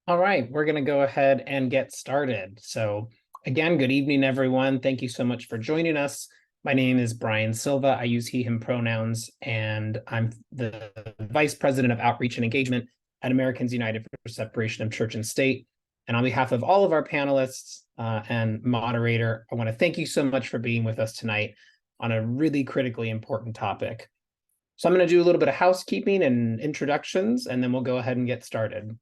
All right, we're going to go ahead and get started. So again, good evening, everyone. Thank you so much for joining us. My name is Brian Silva. I use he, him pronouns, and I'm the Vice President of Outreach and Engagement at Americans United for Separation of Church and State. And on behalf of all of our panelists and moderator, I want to thank you so much for being with us tonight on a really critically important topic. So I'm going to do a little bit of housekeeping and introductions, and then we'll go ahead and get started.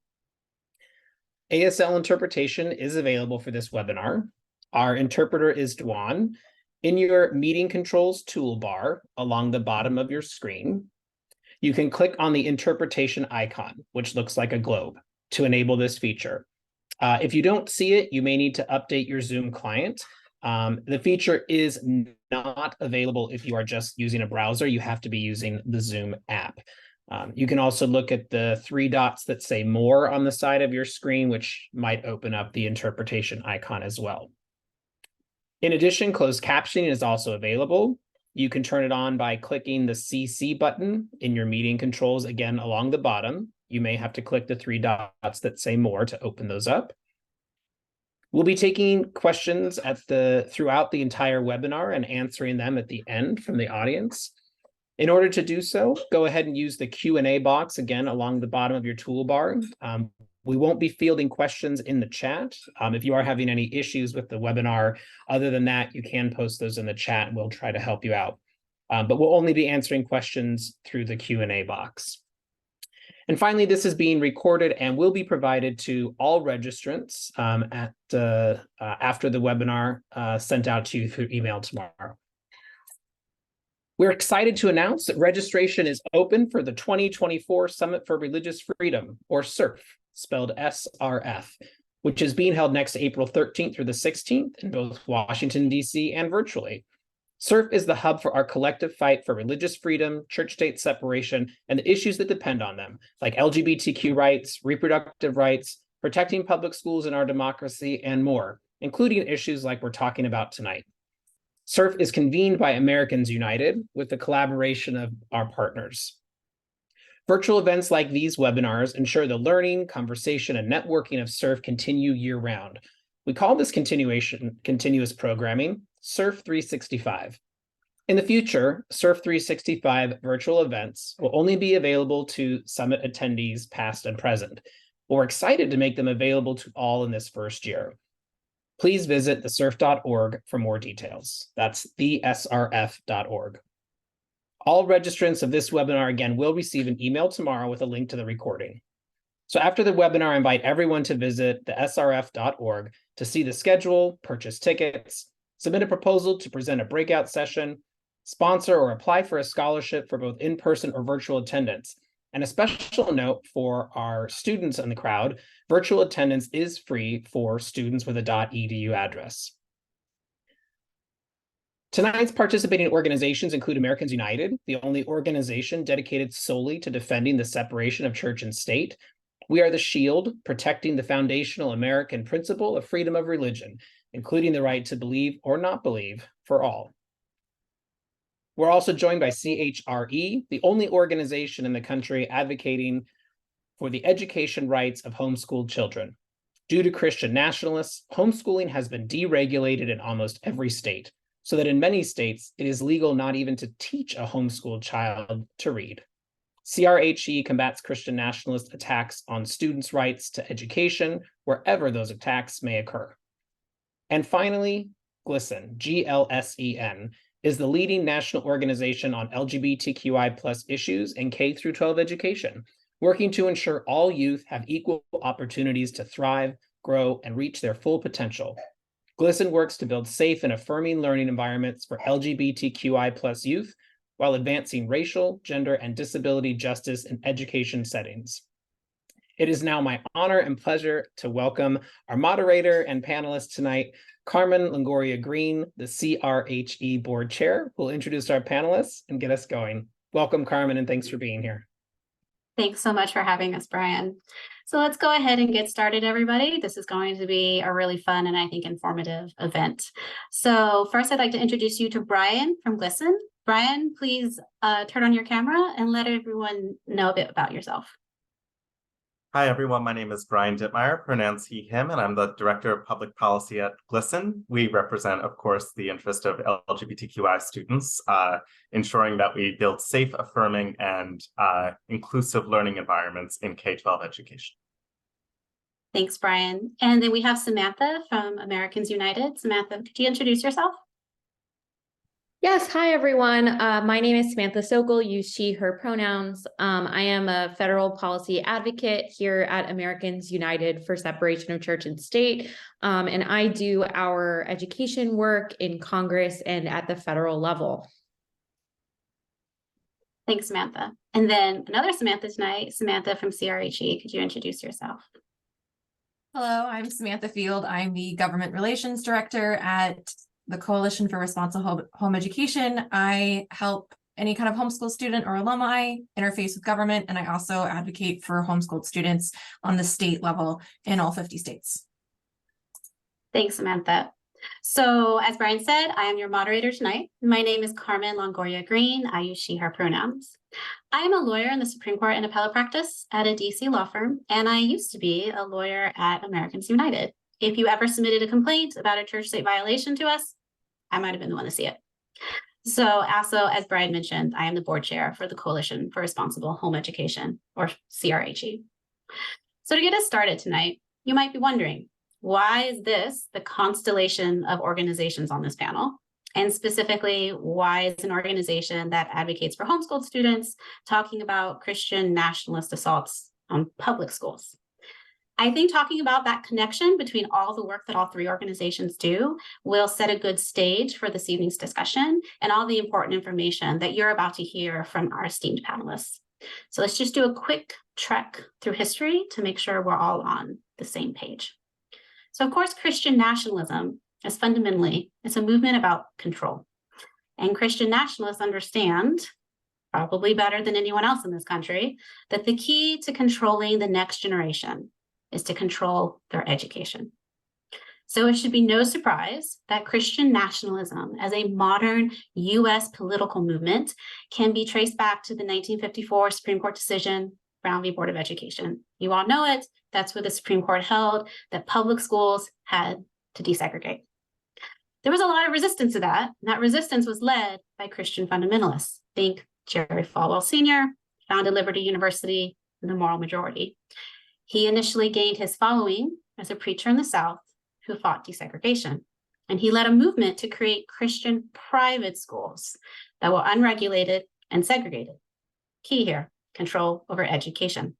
ASL interpretation is available for this webinar. Our interpreter is Duan. In your meeting controls toolbar along the bottom of your screen, you can click on the interpretation icon, which looks like a globe, to enable this feature. If you don't see it, you may need to update your Zoom client. The feature is not available if you are just using a browser. You have to be using the Zoom app. You can also look at the three dots that say more on the side of your screen, which might open up the interpretation icon as well. In addition, closed captioning is also available. You can turn it on by clicking the CC button in your meeting controls, again, along the bottom. You may have to click the three dots that say more to open those up. We'll be taking questions throughout the entire webinar and answering them at the end from the audience. In order to do so, go ahead and use the Q&A box, again, along the bottom of your toolbar. We won't be fielding questions in the chat. If you are having any issues with the webinar, other than that, you can post those in the chat and we'll try to help you out. But we'll only be answering questions through the Q&A box. And finally, this is being recorded and will be provided to all registrants after the webinar sent out to you through email tomorrow. We're excited to announce that registration is open for the 2024 Summit for Religious Freedom, or SURF, spelled SRF, which is being held next April 13th through the 16th in both Washington, D.C. and virtually. SURF is the hub for our collective fight for religious freedom, church-state separation, and the issues that depend on them, like LGBTQ rights, reproductive rights, protecting public schools in our democracy, and more, including issues like we're talking about tonight. SURF is convened by Americans United with the collaboration of our partners. Virtual events like these webinars ensure the learning, conversation, and networking of SURF continue year-round. We call this continuous programming SURF 365. In the future, SURF 365 virtual events will only be available to Summit attendees past and present. We're excited to make them available to all in this first year. Please visit thesurf.org for more details. That's thesrf.org. All registrants of this webinar, again, will receive an email tomorrow with a link to the recording. So after the webinar, I invite everyone to visit thesrf.org to see the schedule, purchase tickets, submit a proposal to present a breakout session, sponsor or apply for a scholarship for both in-person or virtual attendance. And a special note for our students in the crowd, virtual attendance is free for students with a .edu address. Tonight's participating organizations include Americans United, the only organization dedicated solely to defending the separation of church and state. We are the shield protecting the foundational American principle of freedom of religion, including the right to believe or not believe for all. We're also joined by CHRE, the only organization in the country advocating for the education rights of homeschooled children. Due to Christian Nationalists, homeschooling has been deregulated in almost every state, so that in many states, it is legal not even to teach a homeschooled child to read. CRHE combats Christian nationalist attacks on students' rights to education wherever those attacks may occur. And finally, GLSEN, GLSEN, is the leading national organization on LGBTQI+ issues in K-12 education, working to ensure all youth have equal opportunities to thrive, grow, and reach their full potential. GLSEN works to build safe and affirming learning environments for LGBTQI+ youth while advancing racial, gender, and disability justice in education settings. It is now my honor and pleasure to welcome our moderator and panelist tonight, Carmen Longoria-Green, the CRHE board chair, who will introduce our panelists and get us going. Welcome, Carmen, and thanks for being here. Thanks so much for having us, Brian. So let's go ahead and get started, everybody. This is going to be a really fun and I think informative event. So first, I'd like to introduce you to Brian from GLSEN. Brian, please turn on your camera and let everyone know a bit about yourself. Hi, everyone. My name is Brian Dittmeyer, pronouns he, him, and I'm the Director of Public Policy at GLSEN. We represent, of course, the interest of LGBTQI students, ensuring that we build safe, affirming, and inclusive learning environments in K-12 education. Thanks, Brian. And then we have Samantha from Americans United. Samantha, could you introduce yourself? Yes, hi everyone. My name is Samantha Sokol, use she, her pronouns. I am a federal policy advocate here at Americans United for Separation of Church and State, and I do our education work in Congress and at the federal level. Thanks, Samantha. And then another Samantha tonight, Samantha from CRHE. Could you introduce yourself? Hello, I'm Samantha Field. I'm the Government Relations Director at the Coalition for Responsible Home Education. I help any kind of homeschool student or alumni interface with government, and I also advocate for homeschooled students on the state level in all 50 states. Thanks, Samantha. So as Brian said, I am your moderator tonight. My name is Carmen Longoria Green. I use she, her pronouns. I am a lawyer in the Supreme Court in appellate practice at a DC law firm, and I used to be a lawyer at Americans United. If you ever submitted a complaint about a church state violation to us, I might have been the one to see it. So also, as Brian mentioned, I am the board chair for the Coalition for Responsible Home Education, or CRHE. So to get us started tonight, you might be wondering, why is this the constellation of organizations on this panel? And specifically, why is an organization that advocates for homeschooled students talking about Christian nationalist assaults on public schools? I think talking about that connection between all the work that all three organizations do will set a good stage for this evening's discussion and all the important information that you're about to hear from our esteemed panelists. So let's just do a quick trek through history to make sure we're all on the same page. So of course, Christian nationalism is fundamentally, it's a movement about control. And Christian nationalists understand, probably better than anyone else in this country, that the key to controlling the next generation is to control their education. So it should be no surprise that Christian nationalism as a modern US political movement can be traced back to the 1954 Supreme Court decision, Brown v. Board of Education. You all know it. That's where the Supreme Court held that public schools had to desegregate. There was a lot of resistance to that, and that resistance was led by Christian fundamentalists. Think Jerry Falwell Sr., founded Liberty University, and the Moral Majority. He initially gained his following as a preacher in the South who fought desegregation, and he led a movement to create Christian private schools that were unregulated and segregated. Key here, control over education.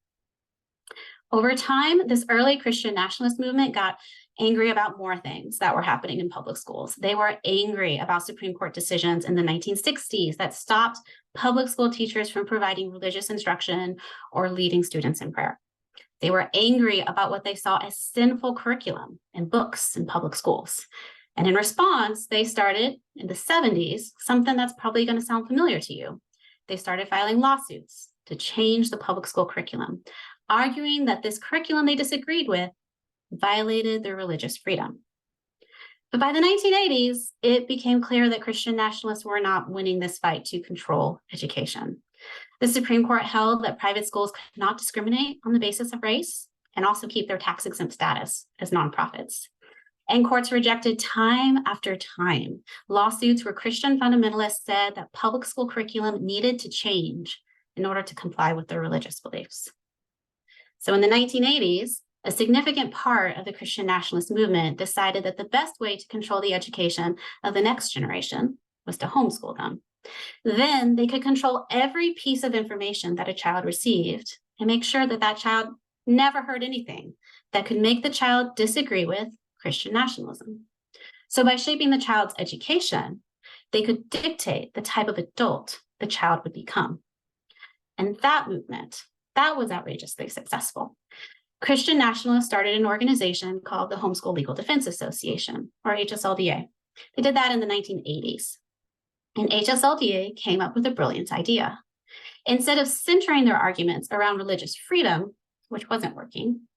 Over time, this early Christian nationalist movement got angry about more things that were happening in public schools. They were angry about Supreme Court decisions in the 1960s that stopped public school teachers from providing religious instruction or leading students in prayer. They were angry about what they saw as sinful curriculum and books in public schools. And in response, they started in the 70s, something that's probably going to sound familiar to you. They started filing lawsuits to change the public school curriculum, arguing that this curriculum they disagreed with violated their religious freedom. But by the 1980s, it became clear that Christian nationalists were not winning this fight to control education. The Supreme Court held that private schools could not discriminate on the basis of race and also keep their tax-exempt status as nonprofits. And courts rejected time after time lawsuits where Christian fundamentalists said that public school curriculum needed to change in order to comply with their religious beliefs. So in the 1980s, a significant part of the Christian nationalist movement decided that the best way to control the education of the next generation was to homeschool them. Then they could control every piece of information that a child received and make sure that that child never heard anything that could make the child disagree with Christian nationalism. So by shaping the child's education, they could dictate the type of adult the child would become. And that movement, that was outrageously successful. Christian nationalists started an organization called the Homeschool Legal Defense Association, or HSLDA. They did that in the 1980s. And HSLDA came up with a brilliant idea. Instead of centering their arguments around religious freedom, which wasn't working,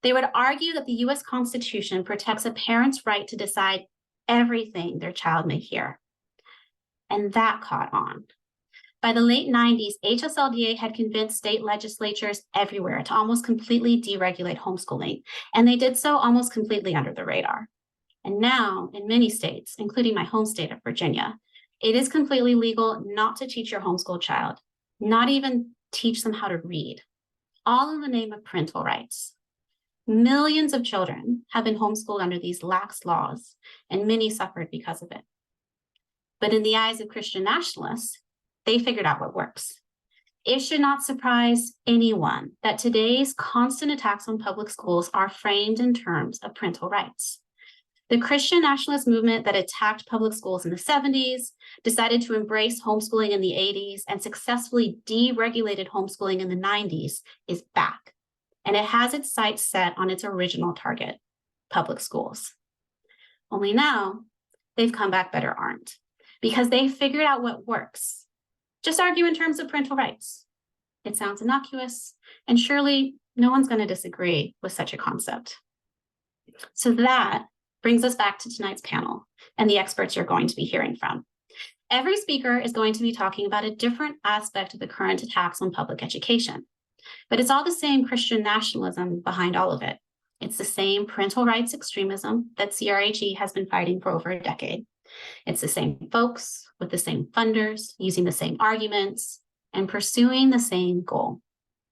they would argue that the US Constitution protects a parent's right to decide everything their child may hear. And that caught on. By the late 90s, HSLDA had convinced state legislatures everywhere to almost completely deregulate homeschooling, and they did so almost completely under the radar. And now, in many states, including my home state of Virginia, it is completely legal not to teach your homeschool child, not even teach them how to read, all in the name of parental rights. Millions of children have been homeschooled under these lax laws, and many suffered because of it. But in the eyes of Christian nationalists, they figured out what works. It should not surprise anyone that today's constant attacks on public schools are framed in terms of parental rights. The Christian nationalist movement that attacked public schools in the 70s, decided to embrace homeschooling in the 80s, and successfully deregulated homeschooling in the 90s is back. And it has its sights set on its original target, public schools. Only now, they've come back better armed because they figured out what works. Just argue in terms of parental rights. It sounds innocuous, and surely no one's going to disagree with such a concept. So that brings us back to tonight's panel and the experts you're going to be hearing from. Every speaker is going to be talking about a different aspect of the current attacks on public education, but it's all the same Christian nationalism behind all of it. It's the same parental rights extremism that CRHE has been fighting for over a decade. It's the same folks with the same funders, using the same arguments, and pursuing the same goal: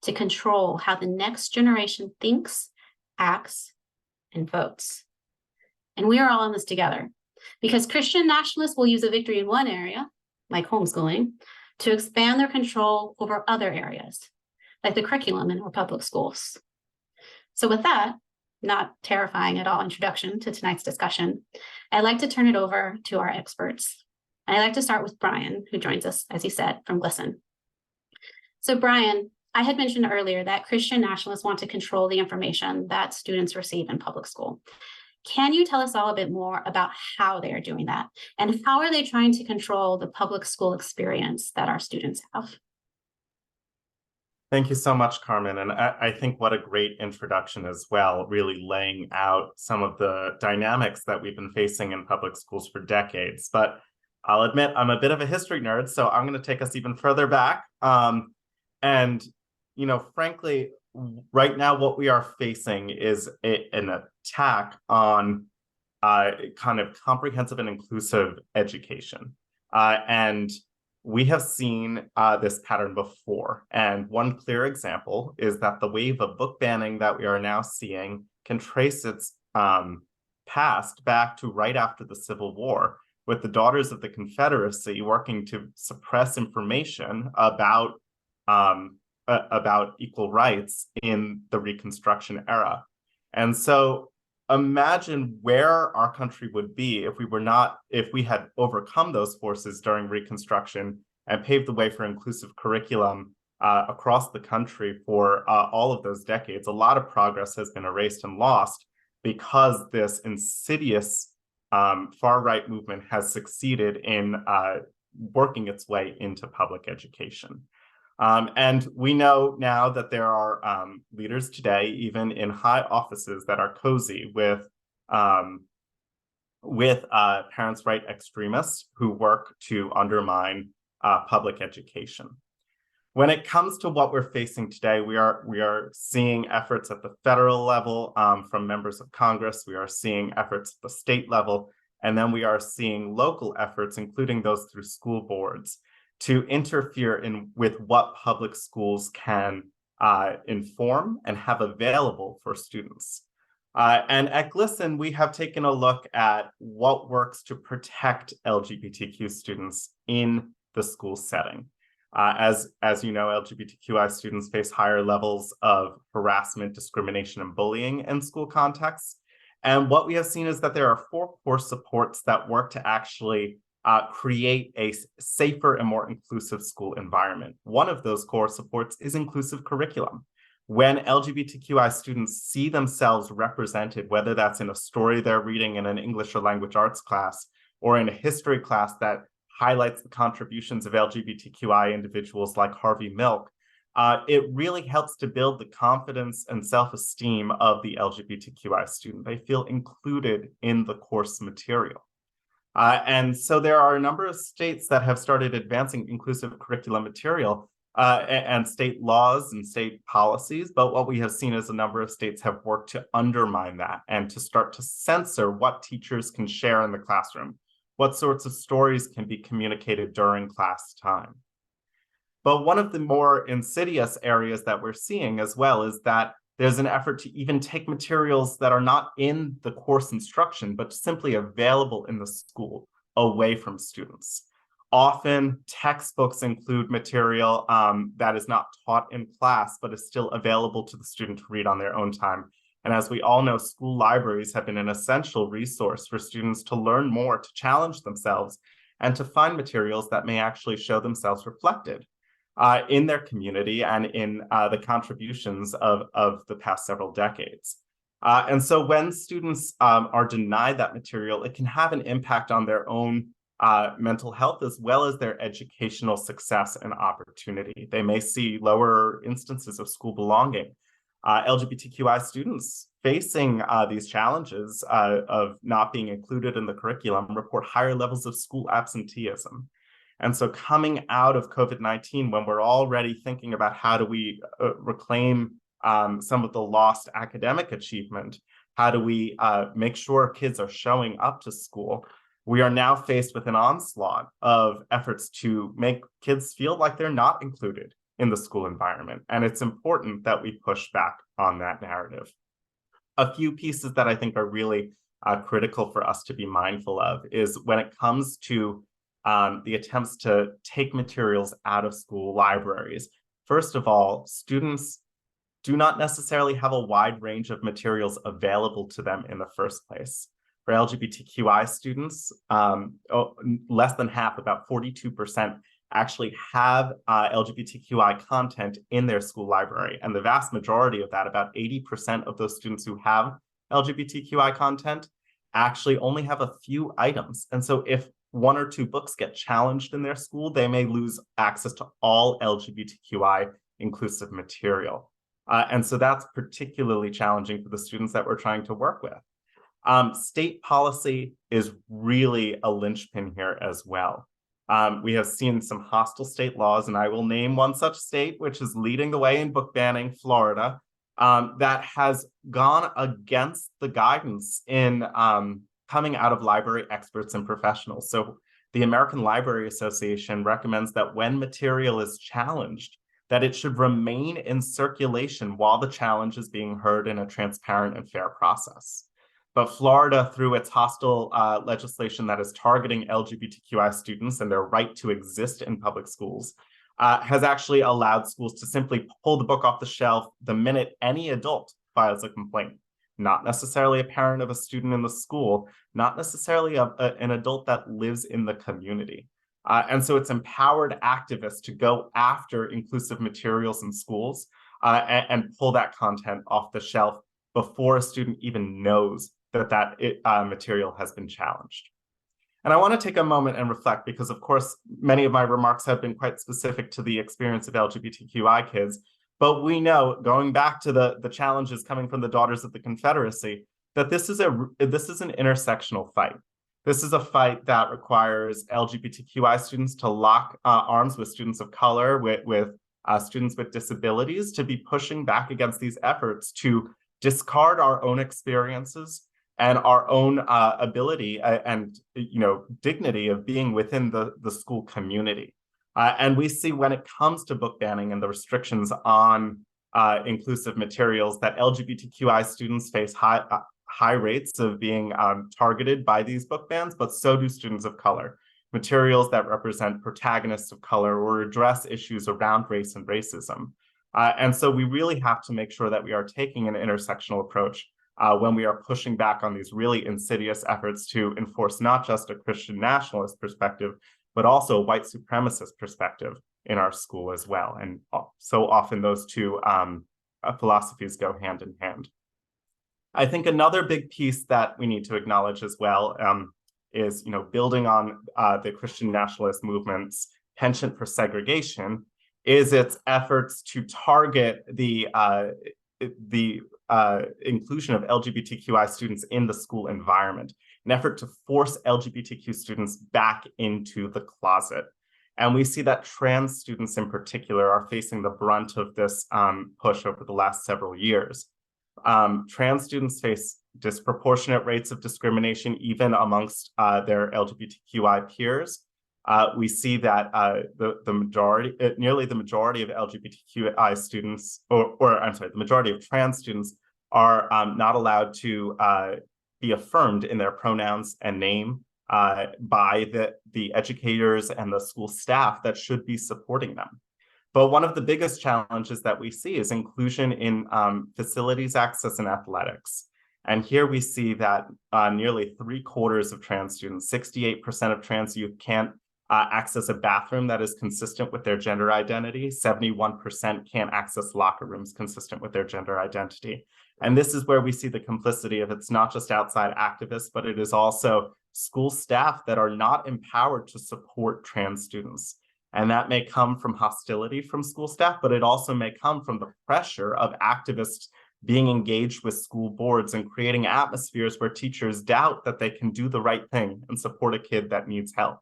to control how the next generation thinks, acts, and votes. And we are all in this together because Christian nationalists will use a victory in one area, like homeschooling, to expand their control over other areas, like the curriculum in our public schools. So with that, not terrifying at all introduction to tonight's discussion, I'd like to turn it over to our experts. I'd like to start with Brian, who joins us, as he said, from GLSEN. So Brian, I had mentioned earlier that Christian nationalists want to control the information that students receive in public school. Can you tell us all a bit more about how they are doing that? And how are they trying to control the public school experience that our students have? Thank you so much, Carmen. And I think what a great introduction as well, really laying out some of the dynamics that we've been facing in public schools for decades. But I'll admit I'm a bit of a history nerd, so I'm going to take us even further back. And, frankly, right now what we are facing is an attack on kind of comprehensive and inclusive education. And we have seen this pattern before. And one clear example is that the wave of book banning that we are now seeing can trace its past back to right after the Civil War, with the Daughters of the Confederacy working to suppress information about equal rights in the Reconstruction era. And so imagine where our country would be if we had overcome those forces during Reconstruction and paved the way for inclusive curriculum across the country for all of those decades. A lot of progress has been erased and lost because this insidious far-right movement has succeeded in working its way into public education. And we know now that there are leaders today, even in high offices, that are cozy with parents' right extremists who work to undermine public education. When it comes to what we're facing today, we are seeing efforts at the federal level from members of Congress. We are seeing efforts at the state level, and then we are seeing local efforts, including those through school boards, to interfere with what public schools can inform and have available for students. And at GLSEN, we have taken a look at what works to protect LGBTQ students in the school setting. As you know, LGBTQI students face higher levels of harassment, discrimination, and bullying in school contexts. And what we have seen is that there are 4 core supports that work to actually create a safer and more inclusive school environment. One of those core supports is inclusive curriculum. When LGBTQI students see themselves represented, whether that's in a story they're reading in an English or language arts class, or in a history class that highlights the contributions of LGBTQI individuals like Harvey Milk, it really helps to build the confidence and self-esteem of the LGBTQI student. They feel included in the course material. And so there are a number of states that have started advancing inclusive curriculum material and state laws and state policies. But what we have seen is a number of states have worked to undermine that and to start to censor what teachers can share in the classroom, what sorts of stories can be communicated during class time. But one of the more insidious areas that we're seeing as well is that there's an effort to even take materials that are not in the course instruction, but simply available in the school away from students. Often textbooks include material that is not taught in class, but is still available to the student to read on their own time. And as we all know, school libraries have been an essential resource for students to learn more, to challenge themselves, and to find materials that may actually show themselves reflected in their community and in the contributions of the past several decades. And so when students are denied that material, it can have an impact on their own mental health as well as their educational success and opportunity. They may see lower instances of school belonging. LGBTQI students facing these challenges of not being included in the curriculum report higher levels of school absenteeism. And so coming out of COVID-19, when we're already thinking about how do we reclaim some of the lost academic achievement, how do we make sure kids are showing up to school, we are now faced with an onslaught of efforts to make kids feel like they're not included in the school environment. And it's important that we push back on that narrative. A few pieces that I think are really critical for us to be mindful of is when it comes to the attempts to take materials out of school libraries. First of all, students do not necessarily have a wide range of materials available to them in the first place. For LGBTQI students, less than half, about 42%, actually have LGBTQI content in their school library. And the vast majority of that, about 80% of those students who have LGBTQI content, actually only have a few items. And so if one or two books get challenged in their school, they may lose access to all LGBTQI inclusive material. And so that's particularly challenging for the students that we're trying to work with. State policy is really a linchpin here as well. We have seen some hostile state laws, and I will name one such state, which is leading the way in book banning, Florida, that has gone against the guidance in coming out of library experts and professionals. So the American Library Association recommends that when material is challenged, that it should remain in circulation while the challenge is being heard in a transparent and fair process. But Florida, through its hostile legislation that is targeting LGBTQI students and their right to exist in public schools, has actually allowed schools to simply pull the book off the shelf the minute any adult files a complaint. Not necessarily a parent of a student in the school, not necessarily an adult that lives in the community. And so it's empowered activists to go after inclusive materials in schools and pull that content off the shelf before a student even knows that material has been challenged. And I want to take a moment and reflect because, of course, many of my remarks have been quite specific to the experience of LGBTQI kids. But we know, going back to the challenges coming from the Daughters of the Confederacy, that this is an intersectional fight. This is a fight that requires LGBTQI students to lock arms with students of color, with students with disabilities, to be pushing back against these efforts to discard our own experiences and our own ability and dignity of being within the school community. And we see when it comes to book banning and the restrictions on inclusive materials that LGBTQI students face high rates of being targeted by these book bans, but so do students of color. Materials that represent protagonists of color or address issues around race and racism. And so we really have to make sure that we are taking an intersectional approach when we are pushing back on these really insidious efforts to enforce not just a Christian nationalist perspective, but also a white supremacist perspective in our school as well. And so often those two philosophies go hand in hand. I think another big piece that we need to acknowledge as well is, building on the Christian nationalist movement's penchant for segregation, is its efforts to target the inclusion of LGBTQI students in the school environment. an effort to force LGBTQ students back into the closet. And we see that trans students in particular are facing the brunt of this push over the last several years. Trans students face disproportionate rates of discrimination even amongst their LGBTQI peers. We see that nearly the majority of LGBTQI students, the majority of trans students are not allowed to be affirmed in their pronouns and name by the educators and the school staff that should be supporting them. But one of the biggest challenges that we see is inclusion in facilities access and athletics. And here we see that nearly 3/4 of trans students, 68% of trans youth can't access a bathroom that is consistent with their gender identity. 71% can't access locker rooms consistent with their gender identity. And this is where we see the complicity of it's not just outside activists, but it is also school staff that are not empowered to support trans students. And that may come from hostility from school staff, but it also may come from the pressure of activists being engaged with school boards and creating atmospheres where teachers doubt that they can do the right thing and support a kid that needs help.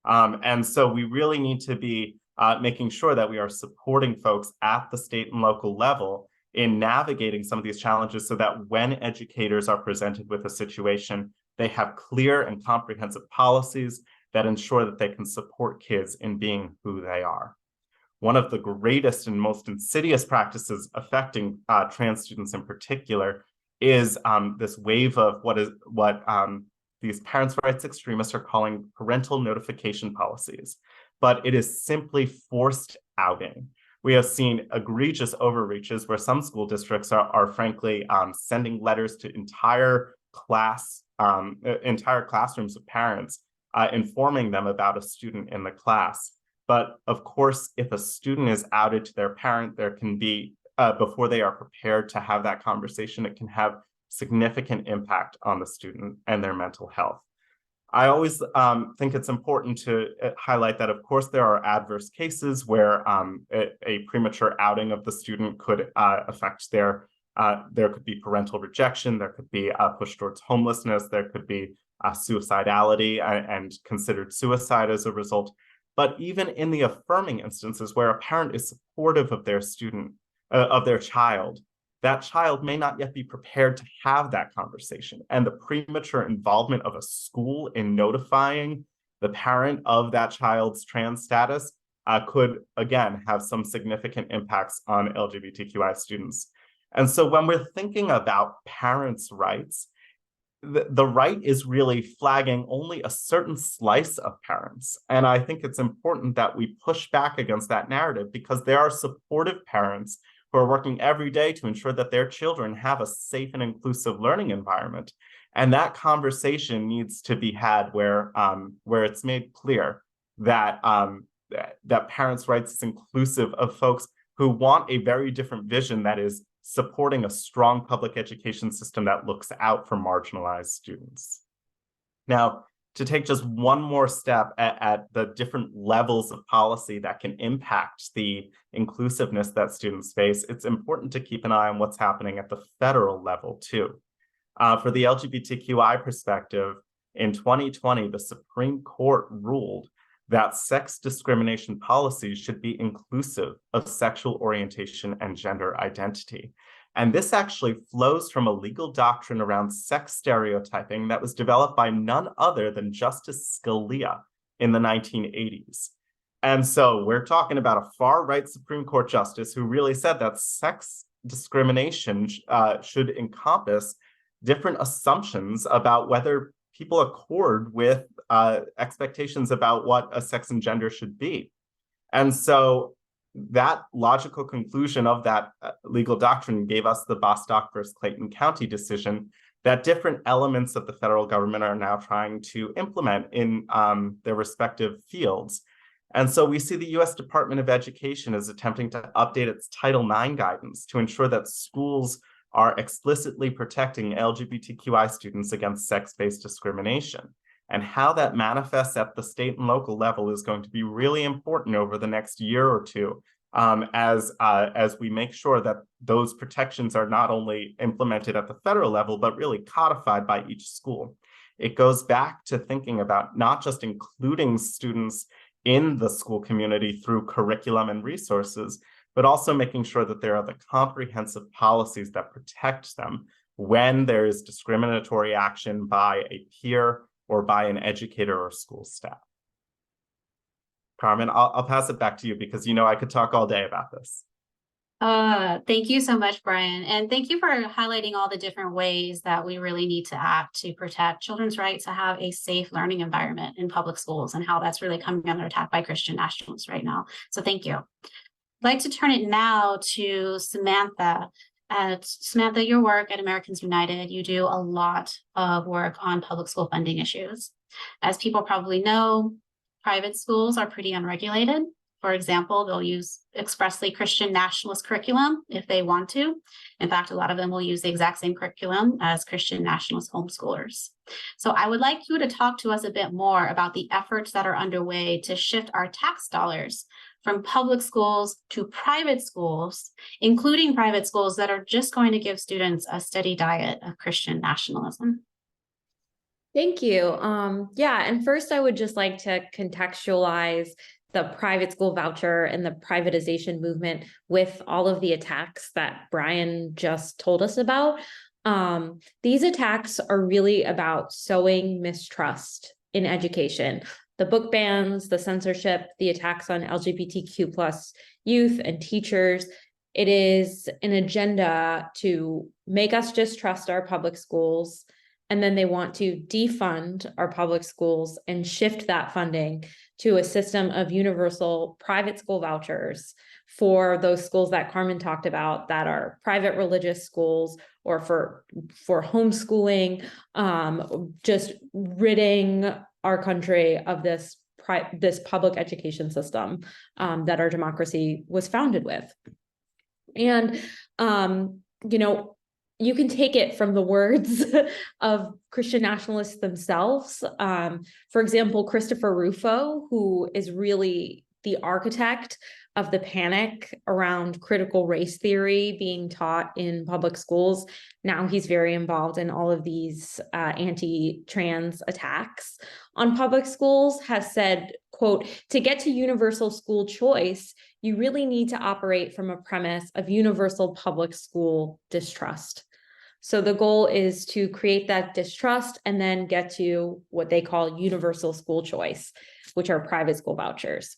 And so we really need to be making sure that we are supporting folks at the state and local level in navigating some of these challenges so that when educators are presented with a situation, they have clear and comprehensive policies that ensure that they can support kids in being who they are. One of the greatest and most insidious practices affecting trans students in particular is this wave of what these parents' rights extremists are calling parental notification policies, but it is simply forced outing. We have seen egregious overreaches where some school districts are frankly sending letters to entire classrooms of parents, informing them about a student in the class. But of course, if a student is outed to their parent, there can be, before they are prepared to have that conversation, it can have significant impact on the student and their mental health. I always think it's important to highlight that, of course, there are adverse cases where a premature outing of the student could affect there could be parental rejection, there could be a push towards homelessness, there could be suicidality and considered suicide as a result. But even in the affirming instances where a parent is supportive of their student, of their child, that child may not yet be prepared to have that conversation. And the premature involvement of a school in notifying the parent of that child's trans status could, again, have some significant impacts on LGBTQI students. And so when we're thinking about parents' rights, the right is really flagging only a certain slice of parents. And I think it's important that we push back against that narrative because there are supportive parents who are working every day to ensure that their children have a safe and inclusive learning environment. And that conversation needs to be had where it's made clear that, that parents' rights is inclusive of folks who want a very different vision that is supporting a strong public education system that looks out for marginalized students. Now, to take just one more step at the different levels of policy that can impact the inclusiveness that students face, it's important to keep an eye on what's happening at the federal level too. For the LGBTQI perspective, in 2020, the Supreme Court ruled that sex discrimination policies should be inclusive of sexual orientation and gender identity. And this actually flows from a legal doctrine around sex stereotyping that was developed by none other than Justice Scalia in the 1980s. And so we're talking about a far-right Supreme Court justice who really said that sex discrimination should encompass different assumptions about whether people accord with expectations about what a sex and gender should be. And so that logical conclusion of that legal doctrine gave us the Bostock versus Clayton County decision that different elements of the federal government are now trying to implement in their respective fields. And so we see the U.S. Department of Education is attempting to update its Title IX guidance to ensure that schools are explicitly protecting LGBTQI students against sex-based discrimination. And how that manifests at the state and local level is going to be really important over the next year or two as we make sure that those protections are not only implemented at the federal level, but really codified by each school. it goes back to thinking about not just including students in the school community through curriculum and resources, but also making sure that there are the comprehensive policies that protect them when there is discriminatory action by a peer or by an educator or school staff. Carmen, I'll pass it back to you because I could talk all day about this. Thank you so much, Brian. And thank you for highlighting all the different ways that we really need to act to protect children's right to have a safe learning environment in public schools and how that's really coming under attack by Christian nationalists right now. So thank you. I'd like to turn it now to Samantha. Samantha, your work at Americans United, you do a lot of work on public school funding issues. As people probably know, private schools are pretty unregulated. For example, they'll use expressly Christian nationalist curriculum if they want to. In fact, a lot of them will use the exact same curriculum as Christian nationalist homeschoolers. So I would like you to talk to us a bit more about the efforts that are underway to shift our tax dollars from public schools to private schools, including private schools that are just going to give students a steady diet of Christian nationalism. Thank you. Yeah, and first I would just like to contextualize the private school voucher and the privatization movement with all of the attacks that Brian just told us about. These attacks are really about sowing mistrust in education. The book bans, the censorship, the attacks on LGBTQ plus youth and teachers. It is an agenda to make us distrust our public schools. And then they want to defund our public schools and shift that funding to a system of universal private school vouchers for those schools that Carmen talked about that are private religious schools or for homeschooling, just ridding our country of this public education system that our democracy was founded with. And, you can take it from the words of Christian nationalists themselves. For example, Christopher Rufo, who is really the architect of the panic around critical race theory being taught in public schools. Now he's very involved in all of these anti-trans attacks on public schools, has said, quote, "To get to universal school choice, you really need to operate from a premise of universal public school distrust." So the goal is to create that distrust and then get to what they call universal school choice, which are private school vouchers.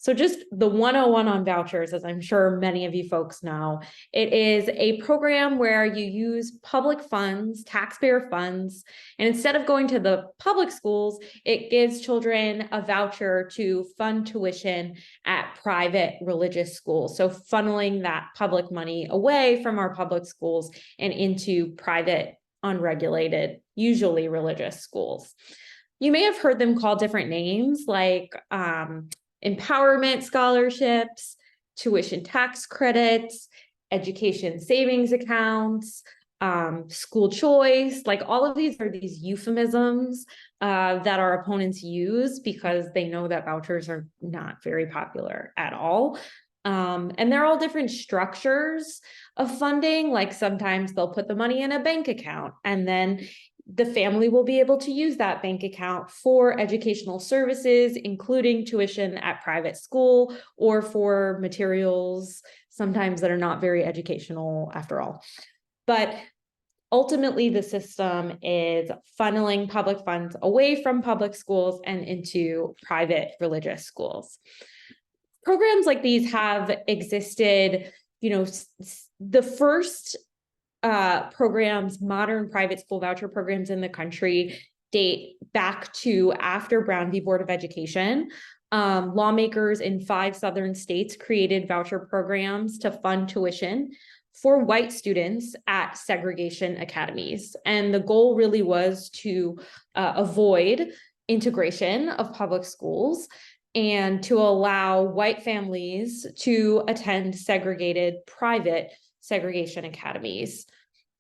So just the 101 on vouchers, as I'm sure many of you folks know, it is a program where you use public funds, taxpayer funds, and instead of going to the public schools, it gives children a voucher to fund tuition at private religious schools. So funneling that public money away from our public schools and into private, unregulated, usually religious schools. You may have heard them called different names like empowerment scholarships, tuition tax credits, education savings accounts, school choice. Like all of these are these euphemisms that our opponents use because they know that vouchers are not very popular at all. And they're all different structures of funding. Like sometimes they'll put the money in a bank account and then the family will be able to use that bank account for educational services, including tuition at private school or for materials, sometimes that are not very educational after all. But ultimately, the system is funneling public funds away from public schools and into private religious schools. Programs like these have existed, the first programs, modern private school voucher programs in the country date back to after Brown v. Board of Education. Lawmakers in 5 southern states created voucher programs to fund tuition for white students at segregation academies. And the goal really was to avoid integration of public schools and to allow white families to attend segregated private segregation academies.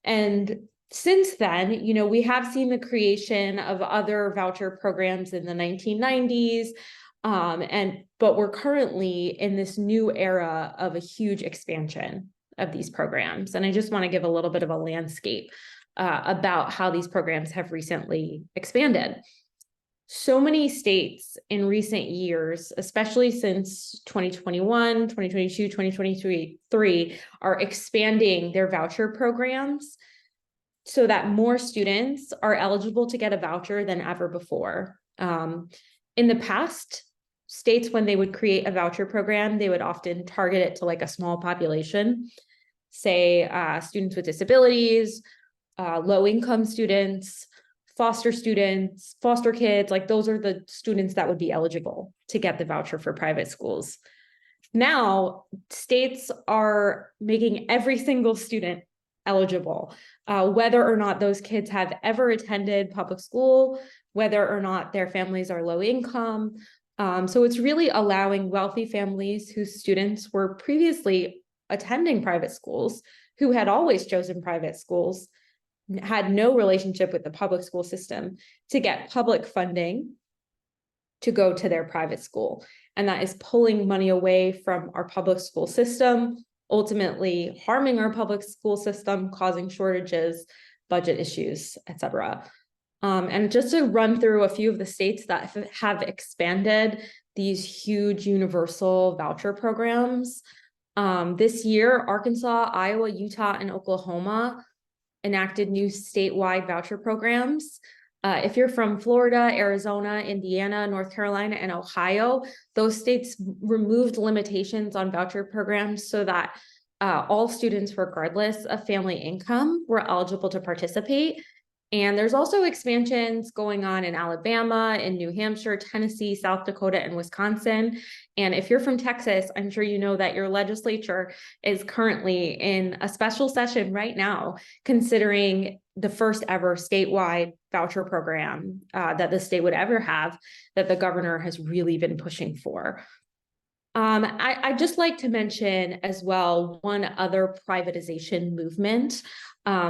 And since then, we have seen the creation of other voucher programs in the 1990s, but we're currently in this new era of a huge expansion of these programs. And I just want to give a little bit of a landscape about how these programs have recently expanded. So many states in recent years, especially since 2021, 2022, 2023, are expanding their voucher programs so that more students are eligible to get a voucher than ever before. In the past, states, when they would create a voucher program, they would often target it to like a small population, say students with disabilities, low-income students, foster students, foster kids, like those are the students that would be eligible to get the voucher for private schools. Now, states are making every single student eligible, whether or not those kids have ever attended public school, whether or not their families are low income. So it's really allowing wealthy families whose students were previously attending private schools, who had always chosen private schools, had no relationship with the public school system, to get public funding to go to their private school. And that is pulling money away from our public school system, ultimately harming our public school system, causing shortages, budget issues, etc. And just to run through a few of the states that have expanded these huge universal voucher programs. This year, Arkansas, Iowa, Utah, and Oklahoma enacted new statewide voucher programs. If you're from Florida, Arizona, Indiana, North Carolina, and Ohio, those states removed limitations on voucher programs so that all students, regardless of family income, were eligible to participate. And there's also expansions going on in Alabama, in New Hampshire, Tennessee, South Dakota, and Wisconsin. And if you're from Texas, I'm sure you know that your legislature is currently in a special session right now, considering the first ever statewide voucher program that the state would ever have, that the governor has really been pushing for. I'd just like to mention as well one other privatization movement,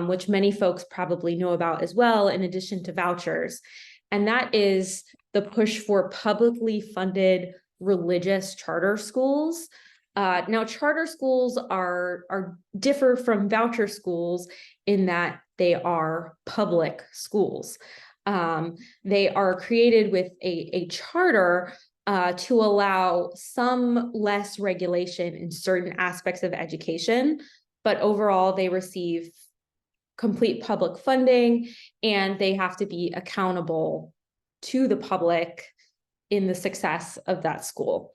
which many folks probably know about as well, in addition to vouchers, and that is the push for publicly funded religious charter schools. Now, charter schools are differ from voucher schools in that they are public schools. They are created with a charter to allow some less regulation in certain aspects of education, but overall they receive complete public funding and they have to be accountable to the public in the success of that school.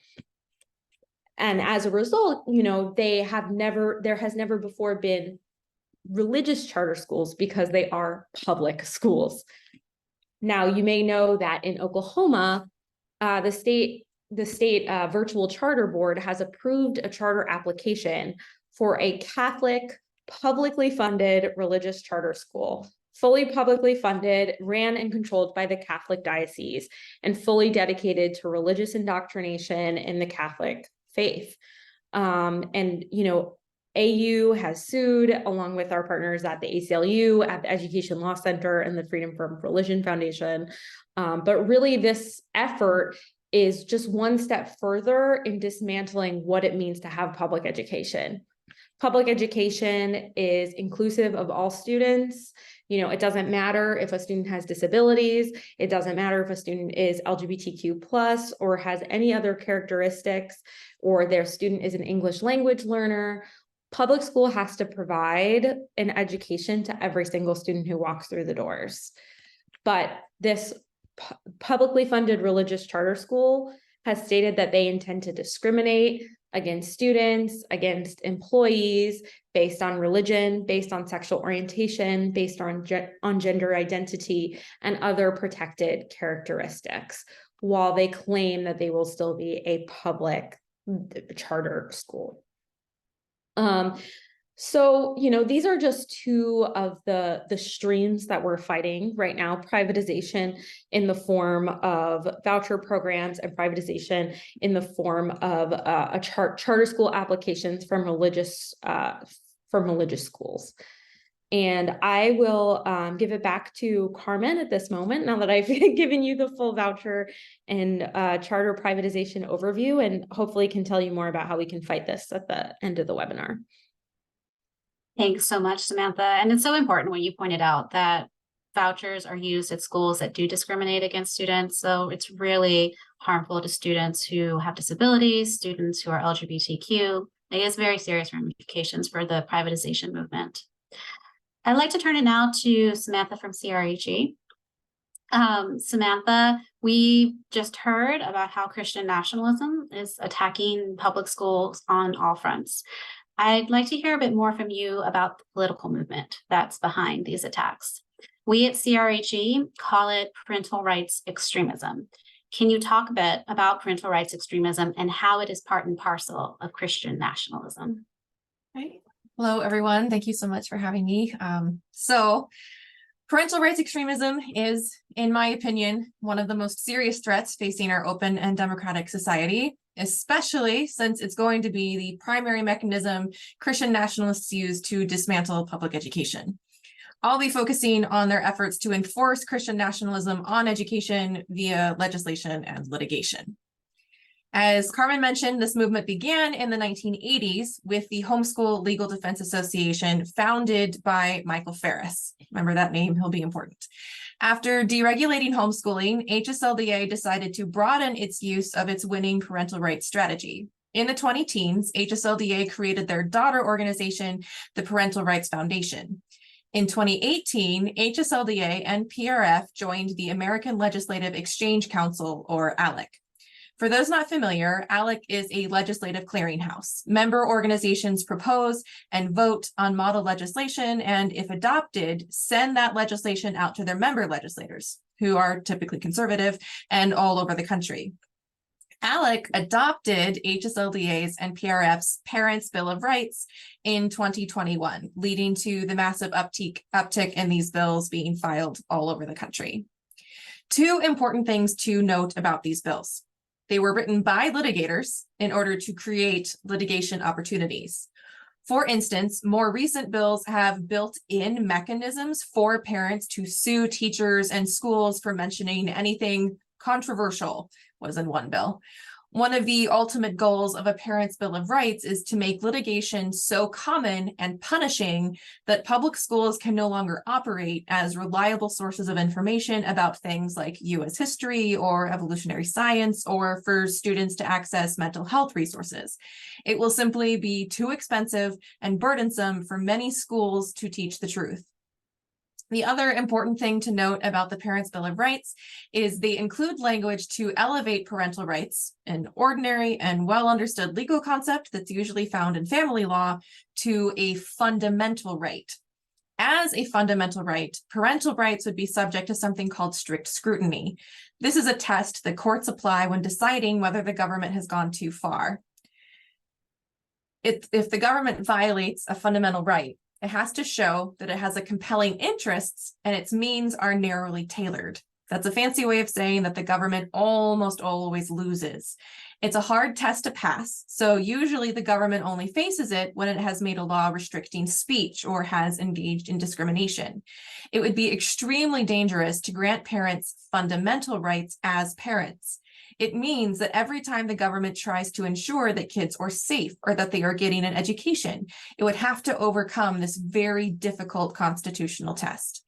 And as a result, you know, there has never before been religious charter schools because they are public schools. Now, you may know that in Oklahoma, the state virtual charter board has approved a charter application for a Catholic, publicly funded religious charter school, fully publicly funded, ran and controlled by the Catholic diocese, and fully dedicated to religious indoctrination in the Catholic faith. And, you know, AU has sued, along with our partners at the ACLU, at the Education Law Center, and the Freedom from Religion Foundation. But really, this effort is just one step further in dismantling what it means to have public education. Public education is inclusive of all students. You know, it doesn't matter if a student has disabilities. It doesn't matter if a student is LGBTQ+ or has any other characteristics, or their student is an English language learner. Public school has to provide an education to every single student who walks through the doors. But this publicly funded religious charter school has stated that they intend to discriminate against students, against employees, based on religion, based on sexual orientation, based on gender identity, and other protected characteristics, while they claim that they will still be a public charter school. So, you know, these are just two of the streams that we're fighting right now: privatization in the form of voucher programs, and privatization in the form of charter school applications from religious schools. And I will give it back to Carmen at this moment, now that I've given you the full voucher and charter privatization overview, and hopefully can tell you more about how we can fight this at the end of the webinar. Thanks so much, Samantha. And it's so important when you pointed out that vouchers are used at schools that do discriminate against students. So it's really harmful to students who have disabilities, students who are LGBTQ. It has very serious ramifications for the privatization movement. I'd like to turn it now to Samantha from CRHE. Samantha, we just heard about how Christian nationalism is attacking public schools on all fronts. I'd like to hear a bit more from you about the political movement that's behind these attacks. We at CRHE call it parental rights extremism. Can you talk a bit about parental rights extremism and how it is part and parcel of Christian nationalism? Right. Hello, everyone. Thank you so much for having me. Parental rights extremism is, in my opinion, one of the most serious threats facing our open and democratic society, especially since it's going to be the primary mechanism Christian nationalists use to dismantle public education. I'll be focusing on their efforts to enforce Christian nationalism on education via legislation and litigation. As Carmen mentioned, this movement began in the 1980s with the Homeschool Legal Defense Association, founded by Michael Farris. Remember that name, he'll be important. After deregulating homeschooling, HSLDA decided to broaden its use of its winning parental rights strategy. In the 20-teens, HSLDA created their daughter organization, the Parental Rights Foundation. In 2018, HSLDA and PRF joined the American Legislative Exchange Council, or ALEC. For those not familiar, ALEC is a legislative clearinghouse. Member organizations propose and vote on model legislation, and if adopted, send that legislation out to their member legislators, who are typically conservative and all over the country. ALEC adopted HSLDA's and PRF's Parents' Bill of Rights in 2021, leading to the massive uptick in these bills being filed all over the country. Two important things to note about these bills. They were written by litigators in order to create litigation opportunities. For instance, more recent bills have built-in mechanisms for parents to sue teachers and schools for mentioning anything controversial, was in one bill. One of the ultimate goals of a Parents' Bill of Rights is to make litigation so common and punishing that public schools can no longer operate as reliable sources of information about things like U.S. history or evolutionary science, or for students to access mental health resources. It will simply be too expensive and burdensome for many schools to teach the truth. The other important thing to note about the Parents' Bill of Rights is they include language to elevate parental rights, an ordinary and well-understood legal concept that's usually found in family law, to a fundamental right. As a fundamental right, parental rights would be subject to something called strict scrutiny. This is a test that courts apply when deciding whether the government has gone too far. If the government violates a fundamental right, it has to show that it has a compelling interests and its means are narrowly tailored. That's a fancy way of saying that the government almost always loses. It's a hard test to pass, so usually the government only faces it when it has made a law restricting speech or has engaged in discrimination. It would be extremely dangerous to grant parents fundamental rights as parents. It means that every time the government tries to ensure that kids are safe or that they are getting an education, it would have to overcome this very difficult constitutional test.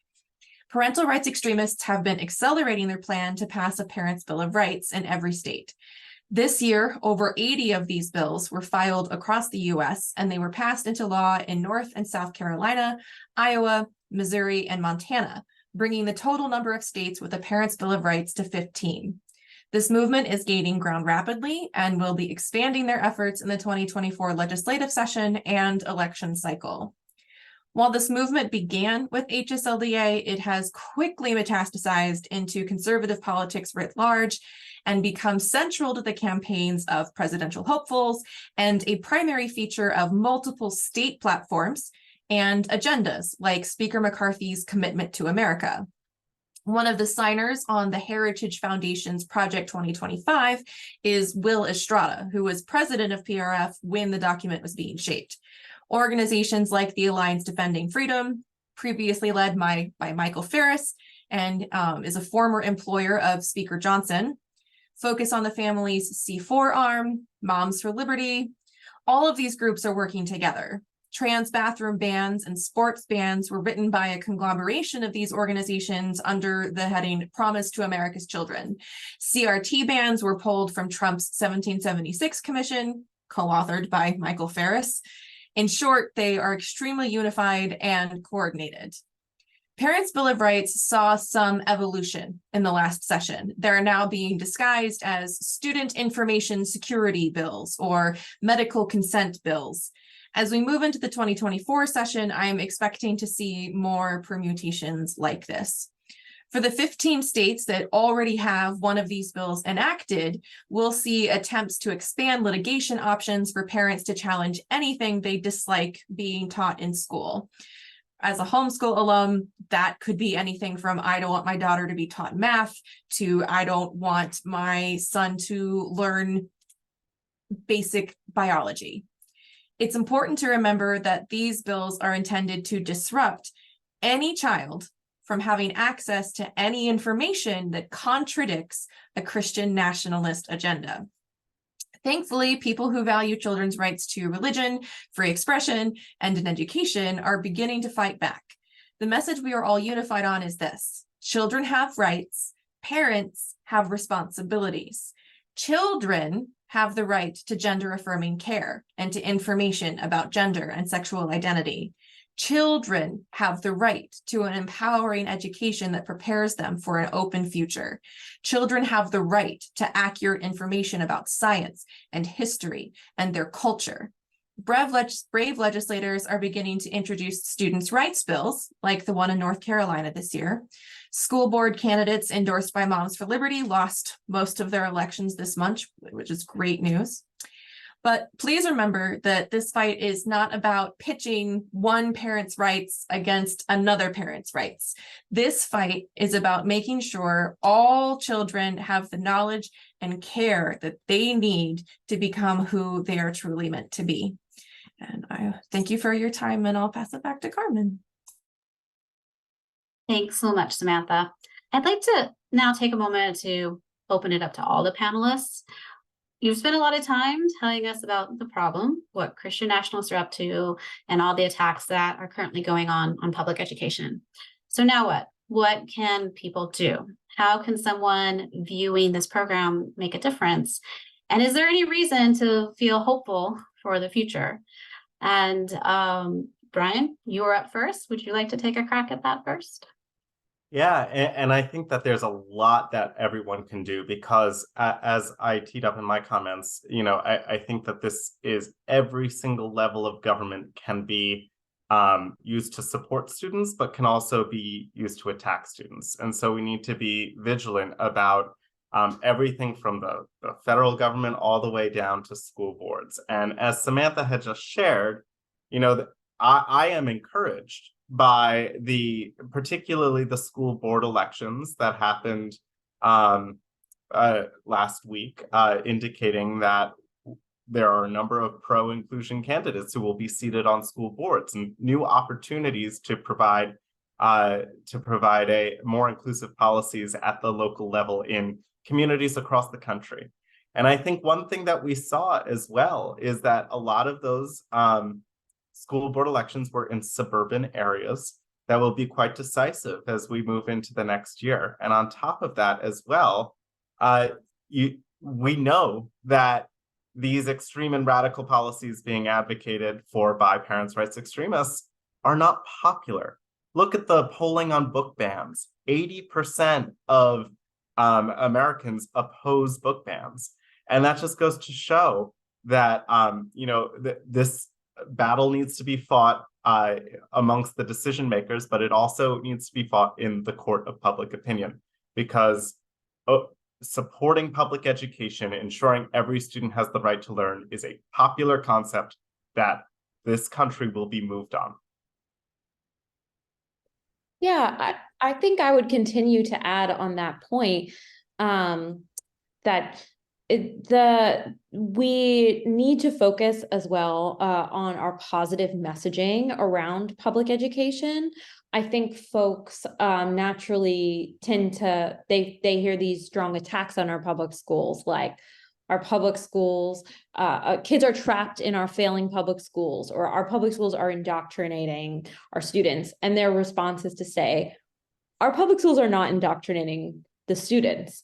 Parental rights extremists have been accelerating their plan to pass a Parents' Bill of Rights in every state. This year, over 80 of these bills were filed across the U.S., and they were passed into law in North and South Carolina, Iowa, Missouri, and Montana, bringing the total number of states with a Parents' Bill of Rights to 15. This movement is gaining ground rapidly and will be expanding their efforts in the 2024 legislative session and election cycle. While this movement began with HSLDA, it has quickly metastasized into conservative politics writ large and become central to the campaigns of presidential hopefuls and a primary feature of multiple state platforms and agendas like Speaker McCarthy's Commitment to America. One of the signers on the Heritage Foundation's Project 2025 is Will Estrada, who was president of PRF when the document was being shaped. Organizations like the Alliance Defending Freedom, previously led by Michael Farris, and is a former employer of Speaker Johnson, Focus on the Family's C4 arm, Moms for Liberty. All of these groups are working together. Trans bathroom bans and sports bans were written by a conglomeration of these organizations under the heading Promise to America's Children. CRT bans were pulled from Trump's 1776 commission, co-authored by Michael Ferris. In short, they are extremely unified and coordinated. Parents' Bill of Rights saw some evolution in the last session. They're now being disguised as student information security bills or medical consent bills. As we move into the 2024 session, I'm expecting to see more permutations like this. For the 15 states that already have one of these bills enacted, we'll see attempts to expand litigation options for parents to challenge anything they dislike being taught in school. As a homeschool alum, that could be anything from I don't want my daughter to be taught math to I don't want my son to learn basic biology. It's important to remember that these bills are intended to disrupt any child from having access to any information that contradicts a Christian nationalist agenda. Thankfully, people who value children's rights to religion, free expression, and an education are beginning to fight back. The message we are all unified on is this: children have rights, parents have responsibilities. Children have the right to gender-affirming care and to information about gender and sexual identity. Children have the right to an empowering education that prepares them for an open future. Children have the right to accurate information about science and history and their culture. Brave legislators are beginning to introduce students' rights bills, like the one in North Carolina this year. School board candidates endorsed by Moms for Liberty lost most of their elections this month, which is great news. But please remember that this fight is not about pitching one parent's rights against another parent's rights. This fight is about making sure all children have the knowledge and care that they need to become who they are truly meant to be. And I thank you for your time, and I'll pass it back to Carmen. Thanks so much, Samantha. I'd like to now take a moment to open it up to all the panelists. You've spent a lot of time telling us about the problem, what Christian nationalists are up to, and all the attacks that are currently going on public education. So now what? What can people do? How can someone viewing this program make a difference? And is there any reason to feel hopeful for the future? And Brian, you were up first. Would you like to take a crack at that first? Yeah, and I think that there's a lot that everyone can do, because as I teed up in my comments, I think that this is every single level of government can be used to support students, but can also be used to attack students. And so we need to be vigilant about everything from the federal government all the way down to school boards. And as Samantha had just shared, I am encouraged by particularly the school board elections that happened last week, indicating that there are a number of pro-inclusion candidates who will be seated on school boards, and new opportunities to provide a more inclusive policies at the local level in communities across the country. And I think one thing that we saw as well is that a lot of those school board elections were in suburban areas that will be quite decisive as we move into the next year. And on top of that as well, we know that these extreme and radical policies being advocated for by parents' rights extremists are not popular. Look at the polling on book bans. 80% of Americans oppose book bans. And that just goes to show that, this battle needs to be fought amongst the decision makers, but it also needs to be fought in the court of public opinion, because supporting public education, ensuring every student has the right to learn, is a popular concept that this country will be moved on. Yeah, I think I would continue to add on that point that we need to focus as well on our positive messaging around public education. I think folks naturally tend to, they hear these strong attacks on our public schools, like, our public schools, kids are trapped in our failing public schools, or our public schools are indoctrinating our students. And their response is to say, our public schools are not indoctrinating the students.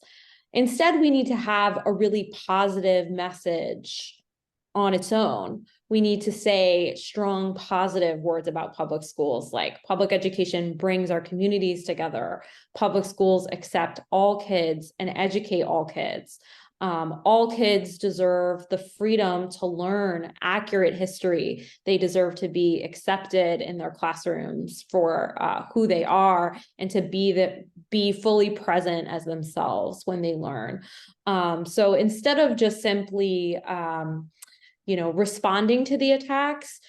Instead, we need to have a really positive message on its own. We need to say strong, positive words about public schools, like public education brings our communities together. Public schools accept all kids and educate all kids. All kids deserve the freedom to learn accurate history. They deserve to be accepted in their classrooms for who they are, and to be fully present as themselves when they learn. So instead of just simply responding to the attacks,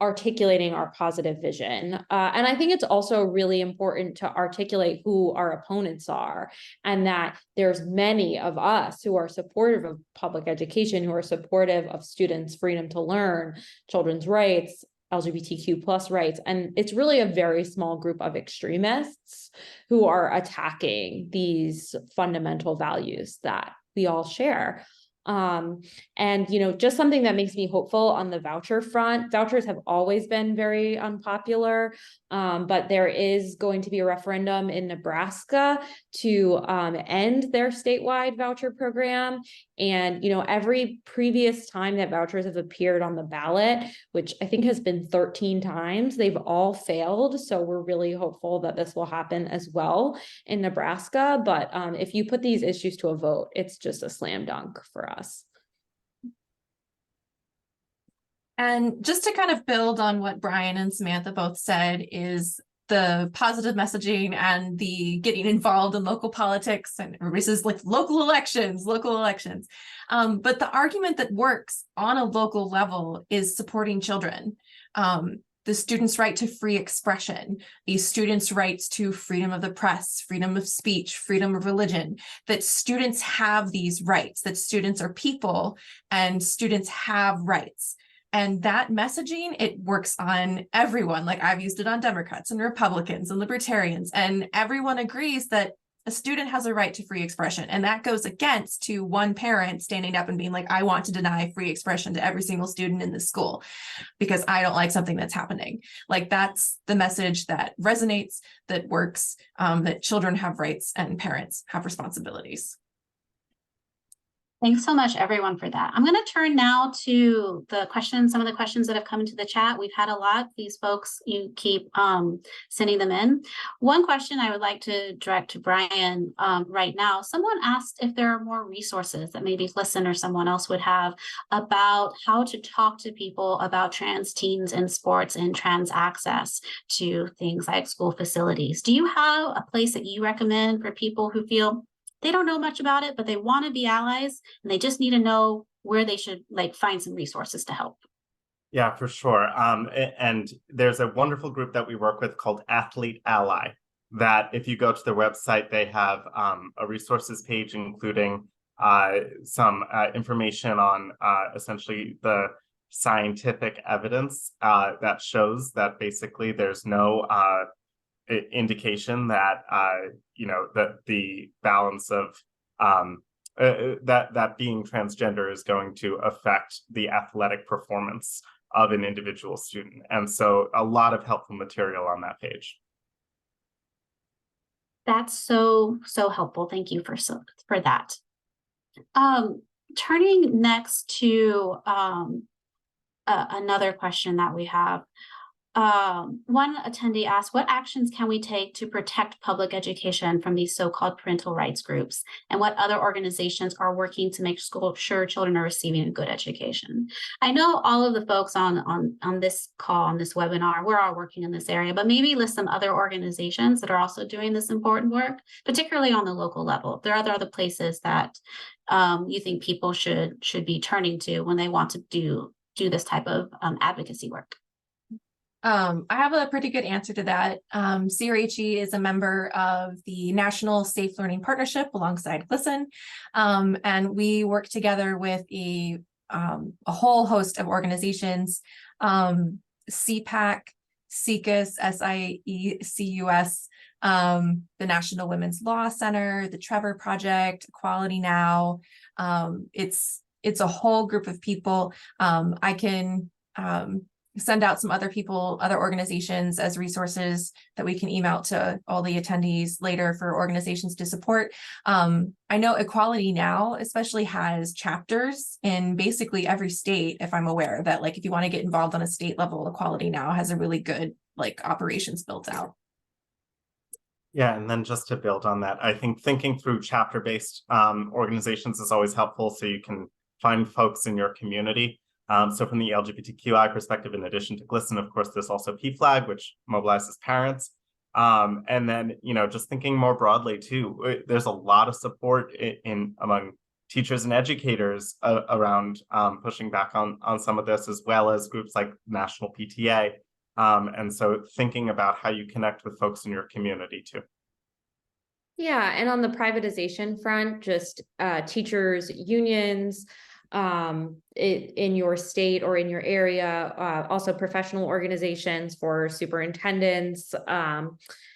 articulating our positive vision. And I think it's also really important to articulate who our opponents are, and that there's many of us who are supportive of public education, who are supportive of students' freedom to learn, children's rights, LGBTQ plus rights. And it's really a very small group of extremists who are attacking these fundamental values that we all share. And just something that makes me hopeful on the voucher front. Vouchers have always been very unpopular, but there is going to be a referendum in Nebraska to end their statewide voucher program. And every previous time that vouchers have appeared on the ballot, which I think has been 13 times, they've all failed. So we're really hopeful that this will happen as well in Nebraska. But if you put these issues to a vote, it's just a slam dunk for us. And just to kind of build on what Brian and Samantha both said, is the positive messaging and the getting involved in local politics, and this is like local elections. But the argument that works on a local level is supporting children. The students' right to free expression, the students' rights to freedom of the press, freedom of speech, freedom of religion, that students have these rights, that students are people and students have rights. And that messaging, it works on everyone. Like, I've used it on Democrats and Republicans and libertarians, and everyone agrees that a student has a right to free expression. And that goes against to one parent standing up and being like, I want to deny free expression to every single student in this school because I don't like something that's happening. Like, that's the message that resonates, that works, that children have rights and parents have responsibilities. Thanks so much, everyone, for that. I'm going to turn now to the questions, some of the questions that have come into the chat. We've had a lot. These folks, you keep sending them in. One question I would like to direct to Brian right now. Someone asked if there are more resources that maybe GLSEN or someone else would have about how to talk to people about trans teens in sports and trans access to things like school facilities. Do you have a place that you recommend for people who feel they don't know much about it, but they want to be allies, and they just need to know where they should find some resources to help? Yeah, for sure. And there's a wonderful group that we work with called Athlete Ally, that if you go to their website, they have a resources page, including some information on essentially the scientific evidence that shows that basically there's no indication that that the balance of that being transgender is going to affect the athletic performance of an individual student. And so a lot of helpful material on that page. That's so helpful. Thank you for that. Turning next to another question that we have. One attendee asked, what actions can we take to protect public education from these so-called parental rights groups? And what other organizations are working to make sure children are receiving a good education? I know all of the folks on this call, on this webinar, we're all working in this area, but maybe list some other organizations that are also doing this important work, particularly on the local level. There are other places that you think people should be turning to when they want to do this type of advocacy work. I have a pretty good answer to that. CRHE is a member of the National Safe Learning Partnership alongside GLSEN, and we work together with a whole host of organizations, CPAC, SIECUS, SIECUS, the National Women's Law Center, the Trevor Project, Equality Now. It's a whole group of people. I can send out some other people, other organizations as resources that we can email to all the attendees later for organizations to support. I know Equality Now especially has chapters in basically every state, if I'm aware, that like if you want to get involved on a state level, Equality Now has a really good like operations built out. Yeah, and then just to build on that, I think thinking through chapter-based organizations is always helpful, so you can find folks in your community. So from the LGBTQI perspective, in addition to GLSEN, of course, there's also PFLAG, which mobilizes parents. And then, just thinking more broadly too, there's a lot of support among teachers and educators around pushing back on some of this, as well as groups like National PTA. And so thinking about how you connect with folks in your community too. Yeah, and on the privatization front, just teachers, unions, in your state or in your area, also professional organizations for superintendents,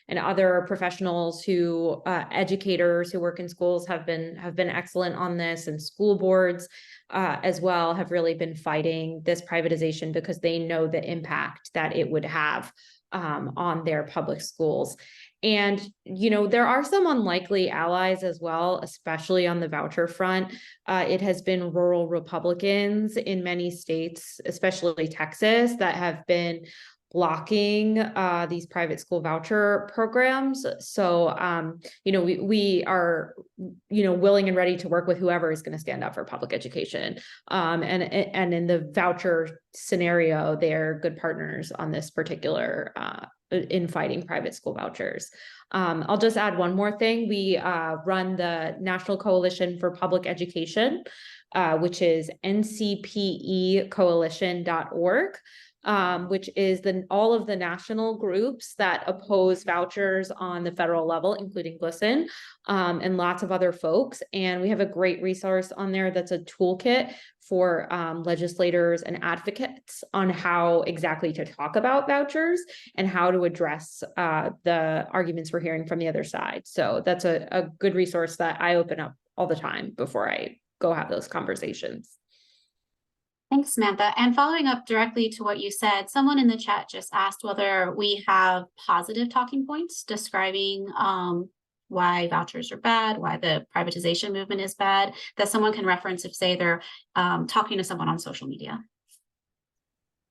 and other professionals who, educators who work in schools have been excellent on this, and school boards as well have really been fighting this privatization because they know the impact that it would have on their public schools. And, there are some unlikely allies as well, especially on the voucher front. It has been rural Republicans in many states, especially Texas, that have been blocking these private school voucher programs. So, we are, willing and ready to work with whoever is going to stand up for public education. And in the voucher scenario, they're good partners on this particular in fighting private school vouchers. I'll just add one more thing. We run the National Coalition for Public Education, which is ncpecoalition.org. Which is all of the national groups that oppose vouchers on the federal level, including GLSEN, and lots of other folks. And we have a great resource on there that's a toolkit for legislators and advocates on how exactly to talk about vouchers and how to address the arguments we're hearing from the other side. So that's a good resource that I open up all the time before I go have those conversations. Thanks, Samantha. And following up directly to what you said, someone in the chat just asked whether we have positive talking points describing why vouchers are bad, why the privatization movement is bad, that someone can reference if, say, they're talking to someone on social media.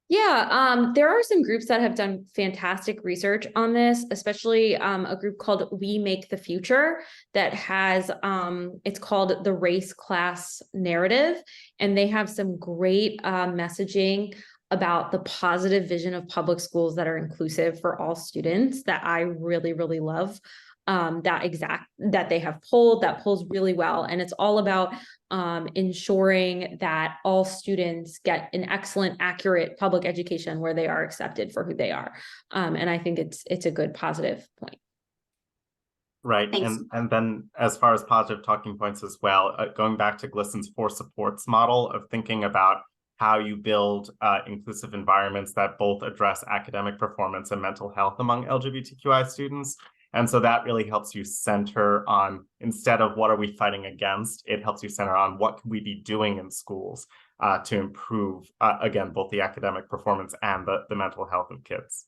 Yeah, there are some groups that have done fantastic research on this, especially a group called We Make the Future that has, it's called the Race Class Narrative, and they have some great messaging about the positive vision of public schools that are inclusive for all students that I really, really love. That they have pulled, that pulls really well. And it's all about ensuring that all students get an excellent, accurate public education where they are accepted for who they are. And I think it's a good positive point. Right. And then as far as positive talking points as well, going back to GLSEN's 4 supports model of thinking about how you build inclusive environments that both address academic performance and mental health among LGBTQI students. And so that really helps you center on, instead of what are we fighting against, it helps you center on what can we be doing in schools to improve, again, both the academic performance and the mental health of kids.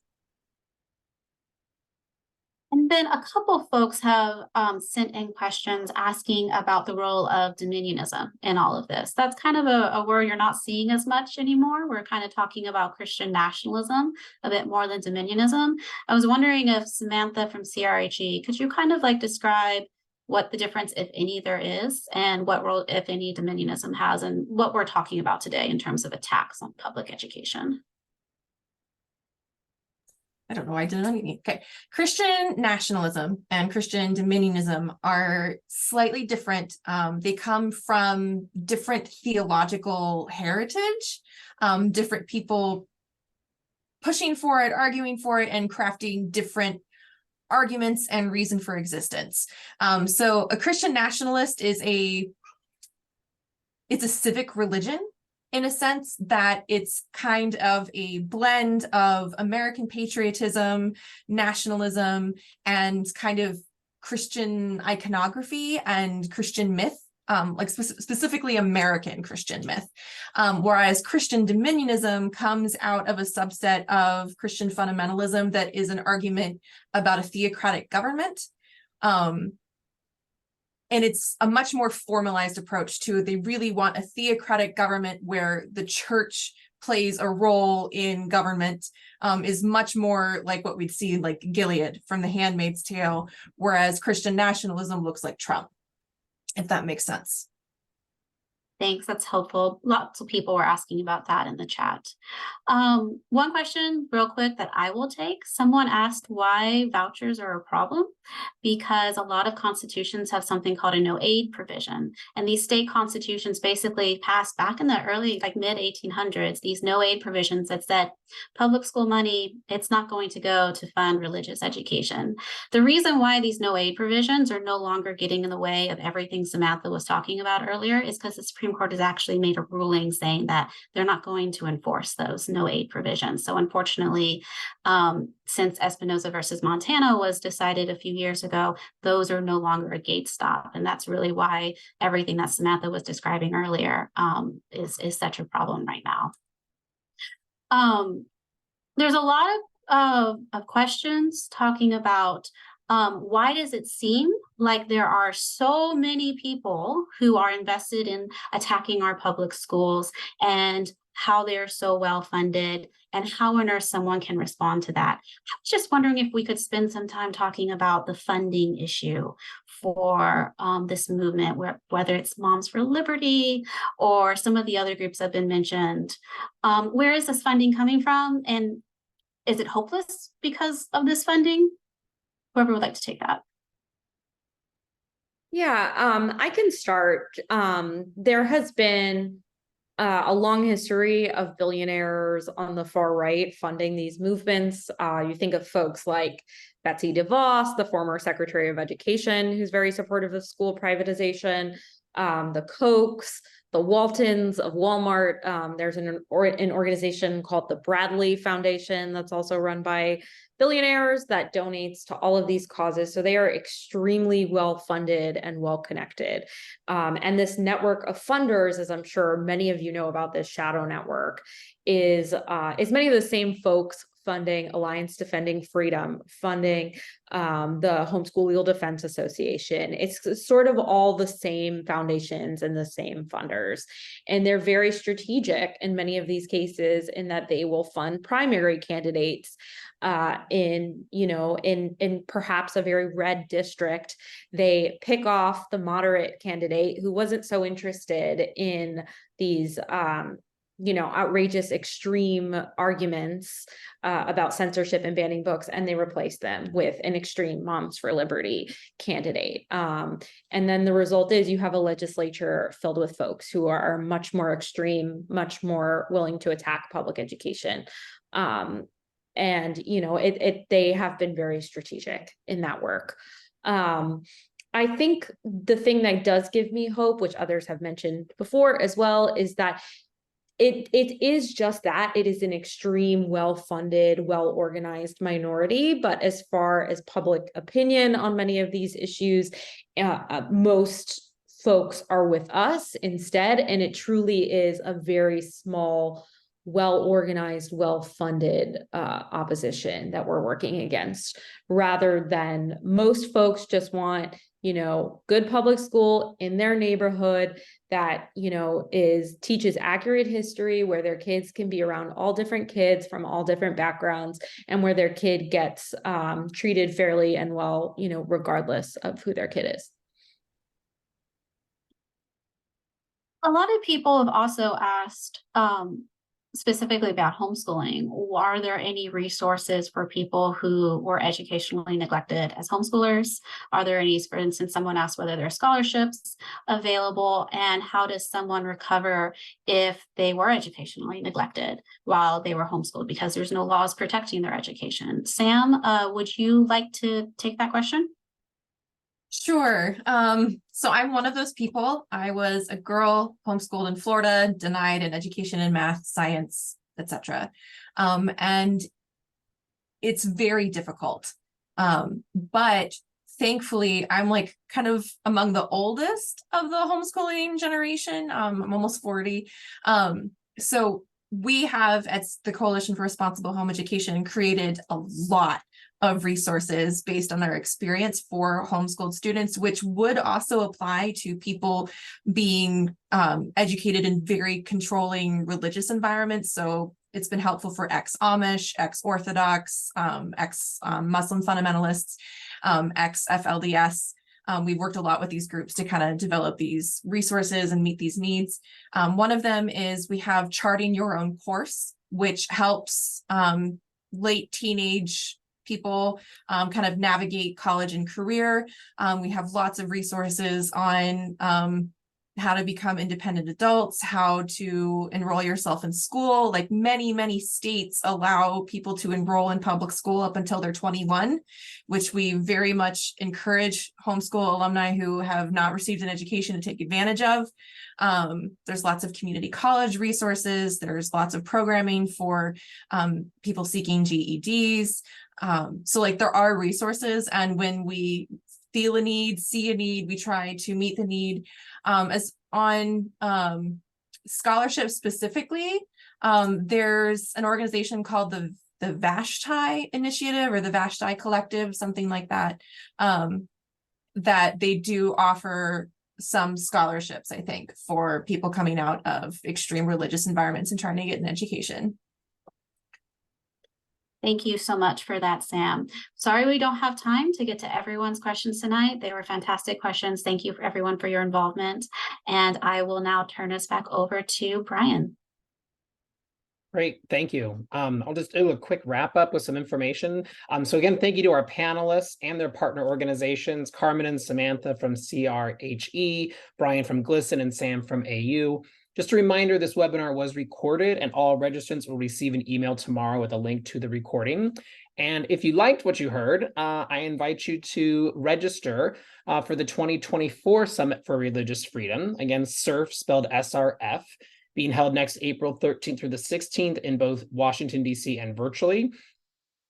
And then a couple folks have sent in questions asking about the role of dominionism in all of this. That's kind of a word you're not seeing as much anymore. We're kind of talking about Christian nationalism a bit more than dominionism. I was wondering if Samantha from CRHE, could you kind of like describe what the difference, if any, there is, and what role, if any, dominionism has, and what we're talking about today in terms of attacks on public education? I don't know why I didn't unmute. Okay. Christian nationalism and Christian dominionism are slightly different. They come from different theological heritage, different people pushing for it, arguing for it, and crafting different arguments and reason for existence. So a Christian nationalist is it's a civic religion. in a sense that it's kind of a blend of American patriotism, nationalism, and kind of Christian iconography and Christian myth, like specifically American Christian myth. Whereas Christian dominionism comes out of a subset of Christian fundamentalism that is an argument about a theocratic government. And it's a much more formalized approach to it. They really want a theocratic government where the church plays a role in government, is much more like what we'd see like Gilead from The Handmaid's Tale, whereas Christian nationalism looks like Trump, if that makes sense. Thanks, that's helpful. Lots of people were asking about that in the chat. One question real quick that I will take. Someone asked why vouchers are a problem, because a lot of constitutions have something called a no aid provision. And these state constitutions basically passed back in the early, like mid 1800s, these no aid provisions that said public school money, it's not going to go to fund religious education. The reason why these no aid provisions are no longer getting in the way of everything Samantha was talking about earlier is because the Supreme Court has actually made a ruling saying that they're not going to enforce those no aid provisions. So unfortunately, since Espinoza versus Montana was decided a few years ago, those are no longer a gate stop. And that's really why everything that Samantha was describing earlier is such a problem right now. There's a lot of questions talking about why does it seem like there are so many people who are invested in attacking our public schools and how they're so well funded and how on earth someone can respond to that. I was just wondering if we could spend some time talking about the funding issue for this movement, whether it's Moms for Liberty or some of the other groups that have been mentioned. Where is this funding coming from? And is it hopeless because of this funding? Whoever would like to take that. Yeah, I can start. There has been a long history of billionaires on the far right funding these movements. You think of folks like Betsy DeVos, the former Secretary of Education, who's very supportive of school privatization, the Kochs, the Waltons of Walmart. There's an organization called the Bradley Foundation that's also run by billionaires that donates to all of these causes. So they are extremely well funded and well connected. And this network of funders, as I'm sure many of you know about this shadow network, is many of the same folks funding Alliance Defending Freedom, funding the Homeschool Legal Defense Association. It's sort of all the same foundations and the same funders. And they're very strategic in many of these cases in that they will fund primary candidates in perhaps a very red district. They pick off the moderate candidate who wasn't so interested in these outrageous extreme arguments about censorship and banning books, and they replace them with an extreme Moms for Liberty candidate. And then the result is you have a legislature filled with folks who are much more extreme, much more willing to attack public education. They have been very strategic in that work. I think the thing that does give me hope, which others have mentioned before as well, is that it is just that it is an extreme, well-funded, well-organized minority. But as far as public opinion on many of these issues, most folks are with us instead. And it truly is a very small, well-organized, well-funded opposition that we're working against, rather than most folks just want, good public school in their neighborhood that, teaches accurate history, where their kids can be around all different kids from all different backgrounds, and where their kid gets treated fairly and well, regardless of who their kid is. A lot of people have also asked specifically about homeschooling. Are there any resources for people who were educationally neglected as homeschoolers? Are there any, for instance, someone asked whether there are scholarships available, and how does someone recover if they were educationally neglected while they were homeschooled because there's no laws protecting their education? Sam, would you like to take that question? Sure. So I'm one of those people. I was a girl homeschooled in Florida, denied an education in math, science, etc. And it's very difficult. But thankfully, I'm like kind of among the oldest of the homeschooling generation. I'm almost 40. So we have at the Coalition for Responsible Home Education created a lot of resources based on our experience for homeschooled students, which would also apply to people being educated in very controlling religious environments. So it's been helpful for ex-Amish, ex-Orthodox, ex-Muslim fundamentalists, ex-FLDS. We've worked a lot with these groups to kind of develop these resources and meet these needs. One of them is we have Charting Your Own Course, which helps late teenage people kind of navigate college and career. We have lots of resources on how to become independent adults, how to enroll yourself in school. Like many states allow people to enroll in public school up until they're 21, which we very much encourage homeschool alumni who have not received an education to take advantage of. There's lots of community college resources. There's lots of programming for people seeking GEDs. So like there are resources, and when we feel a need, see a need, we try to meet the need. As on scholarships specifically, there's an organization called the Vashti Initiative or the Vashti Collective, something like that, that they do offer some scholarships, I think, for people coming out of extreme religious environments and trying to get an education. Thank you so much for that, Sam. Sorry we don't have time to get to everyone's questions tonight. They were fantastic questions. Thank you for everyone for your involvement. And I will now turn us back over to Brian. Great, thank you. I'll just do a quick wrap up with some information. So again, thank you to our panelists and their partner organizations, Carmen and Samantha from CRHE, Brian from GLSEN, and Sam from AU. Just a reminder, this webinar was recorded and all registrants will receive an email tomorrow with a link to the recording. And if you liked what you heard, I invite you to register for the 2024 Summit for Religious Freedom. Again, SURF, spelled SRF, being held next April 13th through the 16th in both Washington, D.C. and virtually.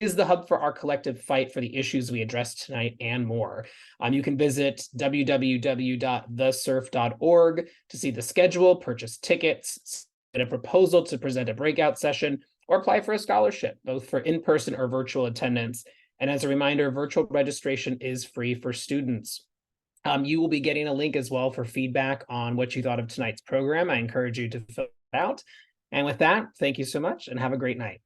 Is the hub for our collective fight for the issues we addressed tonight and more. You can visit www.thesurf.org to see the schedule, purchase tickets, get a proposal to present a breakout session, or apply for a scholarship, both for in-person or virtual attendance. And as a reminder, virtual registration is free for students. You will be getting a link as well for feedback on what you thought of tonight's program. I encourage you to fill it out. And with that, thank you so much and have a great night.